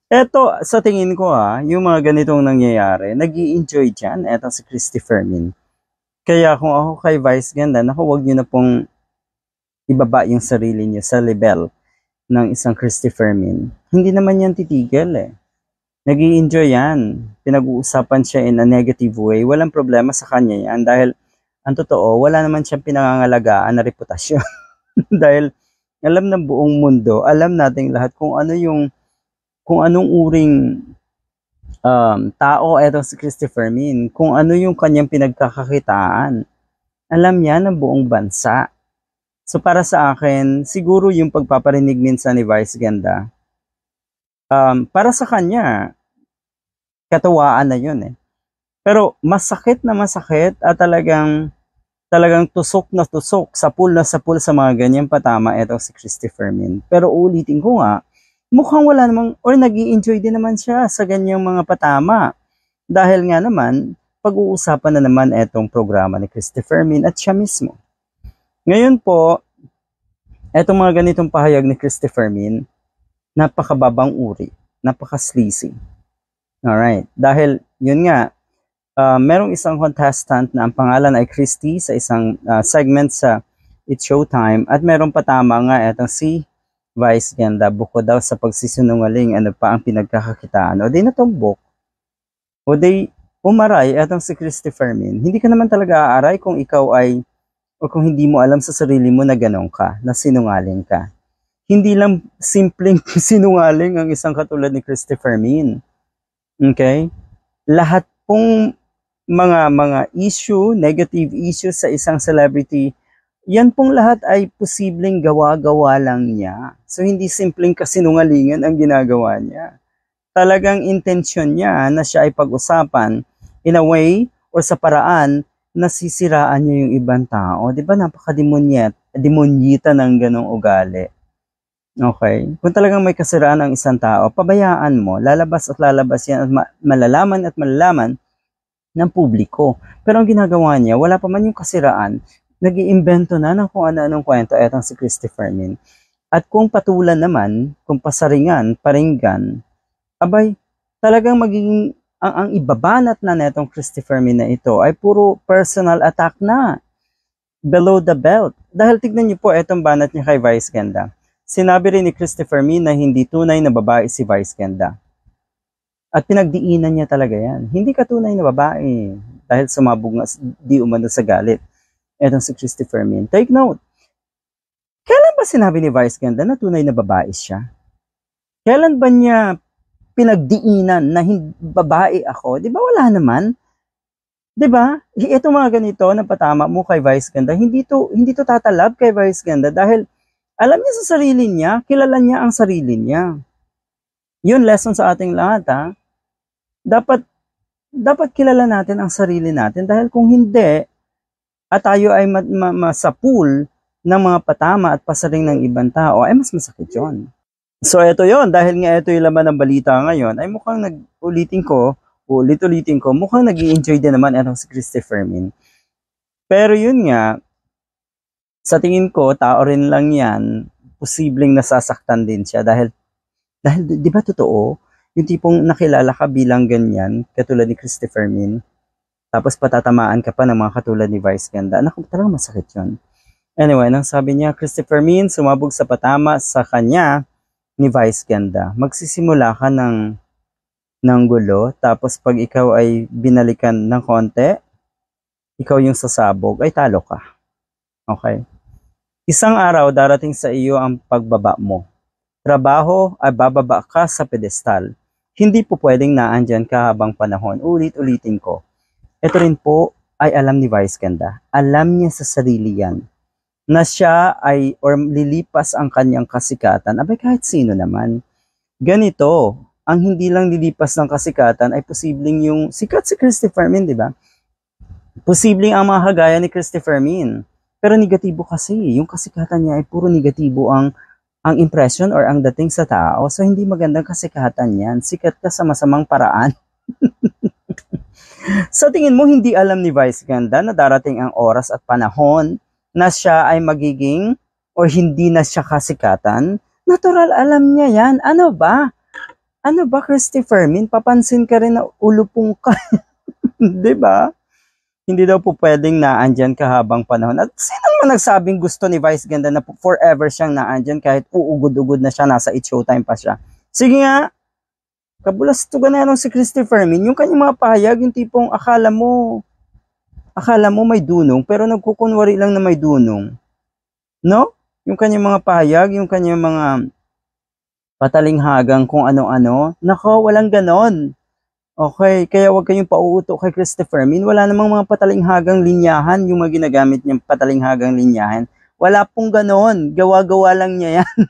Eto, sa tingin ko yung mga ganitong nangyayari, nag-i-enjoy dyan, eto si Christy Fermin. Kaya kung ako kay Vice Ganda, naku, wag niyo na pong ibaba yung sarili niyo sa level ng isang Christy Fermin. Hindi naman yan titigil eh. Nag-i-enjoy yan. Pinag-uusapan siya in a negative way. Walang problema sa kanya yan dahil ang totoo, wala naman siyang pinangangalagaan na reputasyon. Dahil alam ng buong mundo, alam nating lahat kung anong uring tao etong si Christopher Min, kung ano yung kanyang pinagkakakitaan. Alam niya ng buong bansa. So para sa akin, siguro yung pagpaparinig minsan ni Vice Ganda, para sa kanya, katuwaan na yun eh. Pero masakit na masakit at talagang tusok na tusok, sapul na sapul sa mga ganyang patama etong si Christopher Min. Pero ulitin ko nga, mukhang wala namang, or nag-i-enjoy din naman siya sa ganyang mga patama. Dahil nga naman, pag-uusapan na naman etong programa ni Christopher Min at siya mismo. Ngayon po, etong mga ganitong pahayag ni Christopher Min, napakababang uri, napaka-sleazy. Alright, dahil yun nga, merong isang contestant na ang pangalan ay Christy sa isang segment sa It's Showtime at merong patama nga etong si Vice Ganda, bukod daw sa pagsisinungaling, ano pa ang pinagkakakitaan, o di natumbok, o di umaray etong si Christopher Min. Hindi ka naman talaga aaray kung ikaw ay, o kung hindi mo alam sa sarili mo na ganun ka, na sinungaling ka. Hindi lang simpleng sinungaling ang isang katulad ni Christopher Min. Okay? Lahat pong mga issue, negative issues sa isang celebrity, yan pong lahat ay posibleng gawa-gawa lang niya. So hindi simpleng kasinungalingan ang ginagawa niya. Talagang intention niya na siya ay pag-usapan in a way or sa paraan na sisiraan niya yung ibang tao. Di ba napaka-demonyita ng ganong ugali. Okay? Kung talagang may kasiraan ang isang tao, pabayaan mo, lalabas at lalabas yan at malalaman ng publiko. Pero ang ginagawa niya, wala pa man yung kasiraan, nag-iimbento na ng kung ano-anong kwento etong si Christopher Min. At kung patulan naman, kung pasaringan, paringgan, abay, talagang magiging, ang ibabanat na netong Christopher Min na ito ay puro personal attack na. Below the belt. Dahil tignan niyo po etong banat niya kay Vice Ganda. Sinabi rin ni Christopher Min na hindi tunay na babae si Vice Ganda. At pinagdiinan niya talaga yan. Hindi ka tunay na babae dahil sumabog nga di umano sa galit. Etong si Christopher Min. Take note. Kailan ba sinabi ni Vice Ganda na tunay na babae siya? Kailan ba niya pinagdiinan na babae ako? Di ba wala naman? Di ba? Ito mga ganito na patama mo kay Vice Ganda, hindi to tatalab kay Vice Ganda dahil alam niya sa sarili niya, kilala niya ang sarili niya. Yun lesson sa ating lahat Dapat kilala natin ang sarili natin dahil kung hindi, at tayo ay masapul ng mga patama at pasaring ng ibang tao, ay mas masakit yun. So ito yon, dahil nga ito yung laman ng balita ngayon, ay mukhang ulit-ulitin ko, mukhang nag-i-enjoy din naman itong si Christopher Min. Pero yun nga, sa tingin ko, tao rin lang yan, posibleng nasasaktan din siya dahil di ba totoo, yung tipong nakilala ka bilang ganyan, katulad ni Christopher Min, tapos patatamaan ka pa ng mga katulad ni Vice Ganda. Naku, talagang masakit yun. Anyway, nang sabi niya, Christopher Min sumabog sa patama sa kanya ni Vice Ganda. Magsisimula ka ng gulo, tapos pag ikaw ay binalikan ng konti, ikaw yung sasabog, ay talo ka. Okay? Isang araw darating sa iyo ang pagbaba mo. Trabaho ay bababa ka sa pedestal. Hindi po pwedeng naandyan ka habang panahon. Ulit-ulitin ko. Ito rin po ay alam ni Vice Ganda. Alam niya sa sarili yan na siya ay or lilipas ang kanyang kasikatan. Abay kahit sino naman. Ganito, ang hindi lang lilipas ng kasikatan ay posibleng yung sikat si Christopher Min, di ba? Posibleng ang mga kagaya ni Christopher Min. Pero negatibo kasi. Yung kasikatan niya ay puro negatibo ang impression or ang dating sa tao. So hindi magandang kasikatan yan. Sikat ka sa masamang paraan. Sa tingin mo, hindi alam ni Vice Ganda na darating ang oras at panahon na siya ay magiging o hindi na siya kasikatan? Natural, alam niya yan. Ano ba? Ano ba, Christopher Min? Papansin ka rin na ulupong ka. Di ba? Hindi daw po pwedeng naandyan ka habang panahon. At sino naman nagsabing gusto ni Vice Ganda na forever siyang naandyan kahit uugod-ugod na siya, nasa It's Showtime pa siya. Sige nga, kabulastugan na yan si Christopher Min. Yung kanyang mga pahayag, yung tipong akala mo may dunong, pero nagkukunwari lang na may dunong. No? Yung kanyang mga pahayag, yung kanyang mga patalinghagang kung ano-ano, nako, walang ganon. Okay, kaya wag kayong pauuto kay Christopher Min. Wala namang mga patalinghagang linyahan, yung mga ginagamit niyang patalinghagang linyahan. Wala pong ganon. Gawa-gawa lang niya yan.